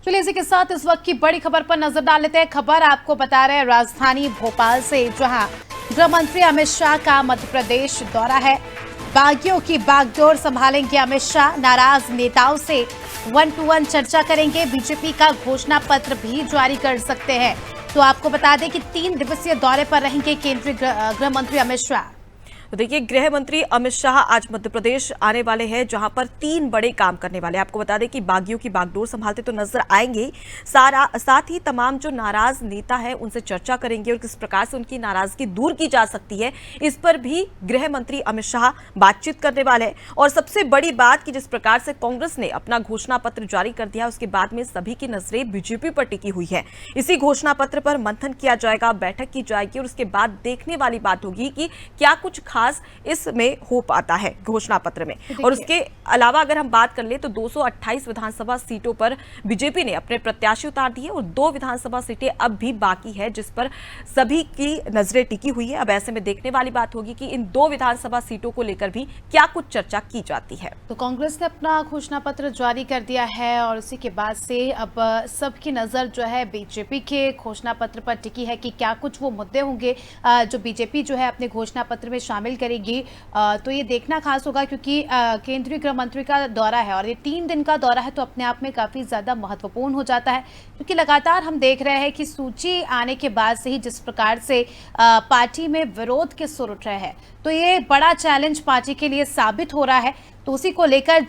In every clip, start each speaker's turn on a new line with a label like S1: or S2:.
S1: चलिए इसी के साथ इस वक्त की बड़ी खबर पर नजर डाल लेते हैं। खबर आपको बता रहे हैं राजधानी भोपाल से, जहां गृह मंत्री अमित शाह का मध्य प्रदेश दौरा है। बागियों की बागडोर संभालेंगे अमित शाह। नाराज नेताओं से 1-to-1 चर्चा करेंगे। बीजेपी का घोषणा पत्र भी जारी कर सकते हैं। तो आपको बता दें कि 3 दिवसीय दौरे पर रहेंगे केंद्रीय गृह मंत्री अमित शाह।
S2: तो देखिए, गृह मंत्री अमित शाह आज मध्य प्रदेश आने वाले हैं, जहां पर 3 बड़े काम करने वाले हैं। आपको बता दें कि बागियों की बागडोर संभालते तो नजर आएंगे, साथ ही तमाम जो नाराज नेता है उनसे चर्चा करेंगे और किस प्रकार से उनकी नाराजगी दूर की जा सकती है, इस पर भी गृह मंत्री अमित शाह बातचीत करने वाले हैं। और सबसे बड़ी बात कि जिस प्रकार से कांग्रेस ने अपना घोषणा पत्र जारी कर दिया, उसके बाद में सभी की नजरें बीजेपी पर टिकी हुई है। इसी घोषणा पत्र पर मंथन किया जाएगा, बैठक की जाएगी और उसके बाद देखने वाली बात होगी कि क्या कुछ खास इसमें हो पाता है घोषणा पत्र में। और उसके अलावा अगर हम बात कर ले तो 228 विधानसभा सीटों पर बीजेपी ने अपने प्रत्याशी उतार दिए और 2 विधानसभा सीटें अब भी बाकी है, जिस पर सभी की नजरें टिकी हुई है। अब ऐसे में देखने वाली बात होगी कि इन 2 विधानसभा सीटों को लेकर भी क्या कुछ चर्चा की जाती है।
S1: तो कांग्रेस ने अपना घोषणा पत्र जारी कर दिया है और उसी के बाद से अब सबकी नजर जो है बीजेपी के घोषणा पत्र पर टिकी है कि क्या कुछ वो मुद्दे होंगे जो बीजेपी जो है अपने घोषणा पत्र में शामिल करेगी। तो ये देखना खास होगा, क्योंकि केंद्रीय गृह मंत्री का दौरा है और ये 3 दिन का दौरा है, तो अपने आप में काफी ज्यादा महत्वपूर्ण हो जाता है। क्योंकि लगातार हम देख रहे हैं कि सूची आने के बाद से ही जिस प्रकार से पार्टी में विरोध के सुर उठ रहे हैं, तो ये बड़ा चैलेंज पार्टी के लिए साबित हो रहा है। तो उसी को लेकर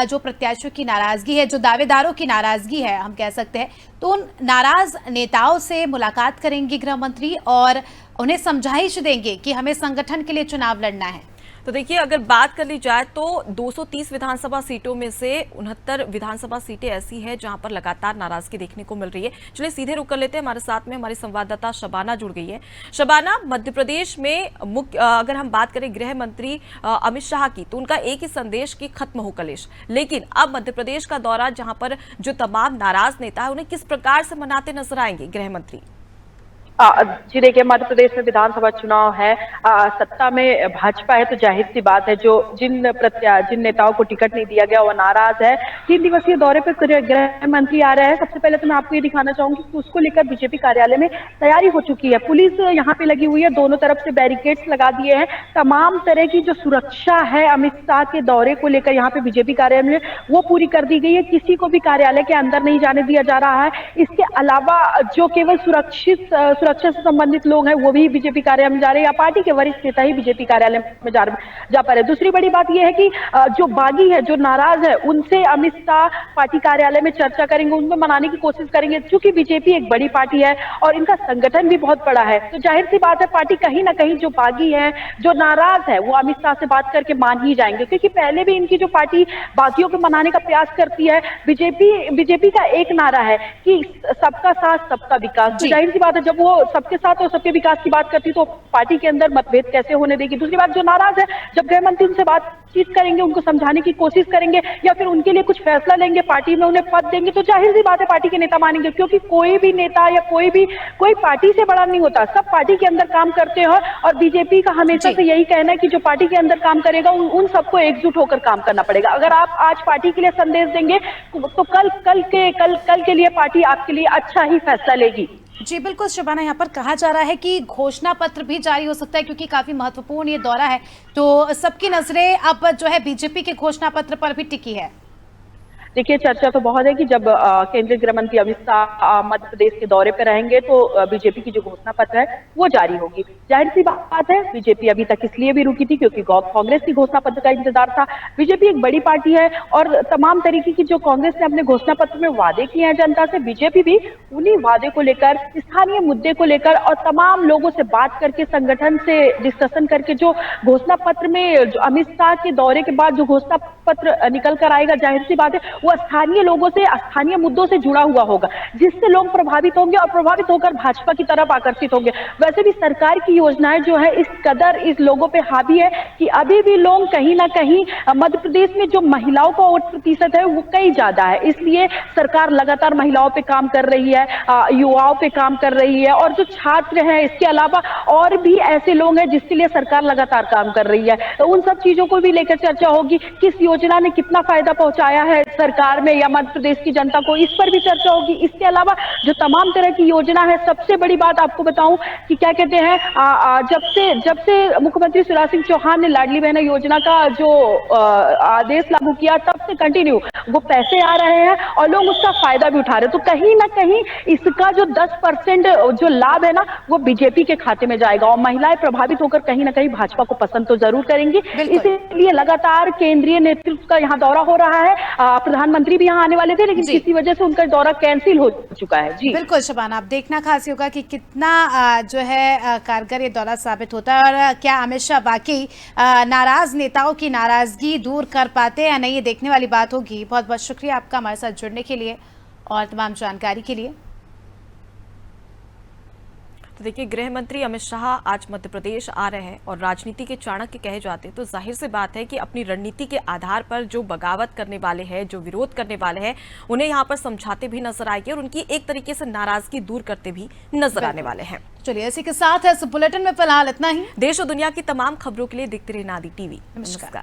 S1: जो प्रत्याशियों की नाराजगी है, जो दावेदारों की नाराजगी है हम कह सकते हैं, तो उन नाराज नेताओं से मुलाकात करेंगे गृह मंत्री और उन्हें समझाइश देंगे कि हमें संगठन के लिए चुनाव लड़ना है।
S2: तो देखिए, अगर बात कर ली जाए तो 230 विधानसभा सीटों में से 69 विधानसभा सीटें ऐसी हैं जहां पर लगातार नाराजगी देखने को मिल रही है। चलिए सीधे रुक कर लेते हैं, हमारे साथ में हमारी संवाददाता शबाना जुड़ गई है। शबाना, मध्य प्रदेश में अगर हम बात करें गृह मंत्री अमित शाह की, तो उनका एक ही संदेश कि खत्म हो कलेश। लेकिन अब मध्य प्रदेश का दौरा, जहां पर जो तमाम नाराज नेता है उन्हें किस प्रकार से मनाते नजर आएंगे गृह मंत्री?
S3: जी देखिए, मध्य प्रदेश में विधानसभा चुनाव है, सत्ता में भाजपा है, तो जाहिर सी बात है जो जिन नेताओं को टिकट नहीं दिया गया वो नाराज है। 3 दिवसीय दौरे पर गृह मंत्री आ रहे हैं। सबसे पहले तो मैं आपको ये दिखाना चाहूंगी कि उसको लेकर बीजेपी कार्यालय में तैयारी हो चुकी है। पुलिस यहाँ पे लगी हुई है, दोनों तरफ से बैरिकेड्स लगा दिए हैं। तमाम तरह की जो सुरक्षा है अमित शाह के दौरे को लेकर यहाँ पे बीजेपी कार्यालय में वो पूरी कर दी गई है। किसी को भी कार्यालय के अंदर नहीं जाने दिया जा रहा है। इसके अलावा जो केवल सुरक्षा से संबंधित लोग हैं वो भी बीजेपी कार्यालय में जा रहे हैं, या पार्टी के वरिष्ठ नेता ही बीजेपी कार्यालय में जा पा रहे। दूसरी बड़ी बात यह है कि जो बागी है, जो नाराज है, उनसे अमित शाह पार्टी कार्यालय में चर्चा करेंगे, उनको मनाने की कोशिश करेंगे। क्योंकि बीजेपी एक बड़ी पार्टी है और इनका संगठन भी बहुत बड़ा है, तो जाहिर सी बात है पार्टी कहीं ना कहीं जो बागी है, जो नाराज है, वो अमित शाह से बात करके मान ही जाएंगे। क्योंकि पहले भी इनकी जो पार्टी बागियों को मनाने का प्रयास करती है, बीजेपी का एक नारा है कि सबका साथ सबका विकास। तो जाहिर सी बात है जब वो सबके साथ और सबके विकास की बात करती तो पार्टी के अंदर मतभेद कैसे होने देगी। दूसरी बात, जो नाराज है, जब गृह मंत्री उनसे बातचीत करेंगे, उनको समझाने की कोशिश करेंगे या फिर उनके लिए कुछ फैसला लेंगे, पार्टी में उन्हें पद देंगे, तो जाहिर सी बात है पार्टी के नेता मानेंगे। क्योंकि कोई भी नेता या कोई पार्टी से बड़ा नहीं होता, सब पार्टी के अंदर काम करते हैं। और बीजेपी का हमेशा से यही कहना है कि जो पार्टी के अंदर काम करेगा उन सबको एकजुट होकर काम करना पड़ेगा। अगर आप आज पार्टी के लिए संदेश देंगे तो कल के लिए पार्टी आपके लिए अच्छा ही फैसला लेगी।
S1: जी बिल्कुल शबाना, यहाँ पर कहा जा रहा है कि घोषणा पत्र भी जारी हो सकता है, क्योंकि काफी महत्वपूर्ण ये दौरा है, तो सबकी नजरें अब जो है बीजेपी के घोषणा पत्र पर भी टिकी है।
S3: देखिए, चर्चा तो बहुत है कि जब केंद्रीय गृह मंत्री अमित शाह मध्य प्रदेश के दौरे पर रहेंगे तो बीजेपी की जो घोषणा पत्र है वो जारी होगी। जाहिर सी बात है बीजेपी अभी तक इसलिए भी रुकी थी क्योंकि कांग्रेस की घोषणा पत्र का इंतजार था। बीजेपी एक बड़ी पार्टी है और तमाम तरीके की जो कांग्रेस ने अपने घोषणा पत्र में वादे किए हैं जनता से, बीजेपी भी उन्हीं वादे को लेकर, स्थानीय मुद्दे को लेकर और तमाम लोगों से बात करके, संगठन से डिस्कशन करके जो घोषणा पत्र में जो अमित शाह के दौरे के बाद जो घोषणा पत्र निकल कर आएगा, जाहिर सी बात है वो स्थानीय लोगों से, स्थानीय मुद्दों से जुड़ा हुआ होगा, जिससे लोग प्रभावित होंगे और प्रभावित होकर भाजपा की तरफ आकर्षित होंगे। वैसे भी सरकार की योजनाएं जो है इस कदर इस लोगों पे हावी है कि अभी भी लोग कहीं ना कहीं मध्य प्रदेश में जो महिलाओं का वोट प्रतिशत है वो कई ज्यादा है, इसलिए सरकार लगातार महिलाओं पे काम कर रही है, युवाओं पे काम कर रही है और जो छात्र हैं, इसके अलावा और भी ऐसे लोग हैं जिसके लिए सरकार लगातार काम कर रही है। तो उन सब चीजों को भी लेकर चर्चा होगी, किस योजना ने कितना फायदा पहुंचाया है सरकार में या मध्य प्रदेश की जनता को, इस पर भी चर्चा होगी। इसके अलावा जो तमाम तरह की योजना है, सबसे बड़ी बात आपको बताऊं कि क्या कहते हैं, जब से मुख्यमंत्री शिवराज सिंह चौहान ने लाडली बहना योजना का जो आदेश लागू किया, तब से कंटिन्यू वो पैसे आ रहे हैं और लोग उसका फायदा भी उठा रहे हैं। तो कहीं ना कहीं इसका जो 10% जो लाभ है ना, वो बीजेपी के खाते में जाएगा और महिलाएं प्रभावित होकर कहीं ना कहीं भाजपा को पसंद तो जरूर करेंगी। इसीलिए लगातार केंद्रीय नेतृत्व का यहाँ दौरा हो रहा है। प्रधानमंत्री भी यहाँ आने वाले थे, लेकिन किसी वजह से उनका दौरा कैंसिल हो चुका है। जी
S1: बिल्कुल शबाना, अब देखना खास होगा कि कितना जो है कारगर ये दौरा साबित होता है और क्या अमित शाह वाकई नाराज नेताओं की नाराजगी दूर कर पाते हैं या नहीं, ये देखने वाली बात होगी। बहुत बहुत शुक्रिया आपका हमारे साथ जुड़ने के लिए और तमाम जानकारी के लिए।
S2: तो देखिए, गृह मंत्री अमित शाह आज मध्य प्रदेश आ रहे हैं और राजनीति के चाणक्य कहे जाते हैं, तो जाहिर सी बात है कि अपनी रणनीति के आधार पर जो बगावत करने वाले हैं, जो विरोध करने वाले हैं, उन्हें यहाँ पर समझाते भी नजर आएंगे और उनकी एक तरीके से नाराजगी दूर करते भी नजर आने वाले हैं।
S1: चलिए, इसी के साथ इस बुलेटिन में फिलहाल इतना ही।
S2: देश और दुनिया की तमाम खबरों के लिए देखते रहिए नादी टीवी।
S1: नमस्कार।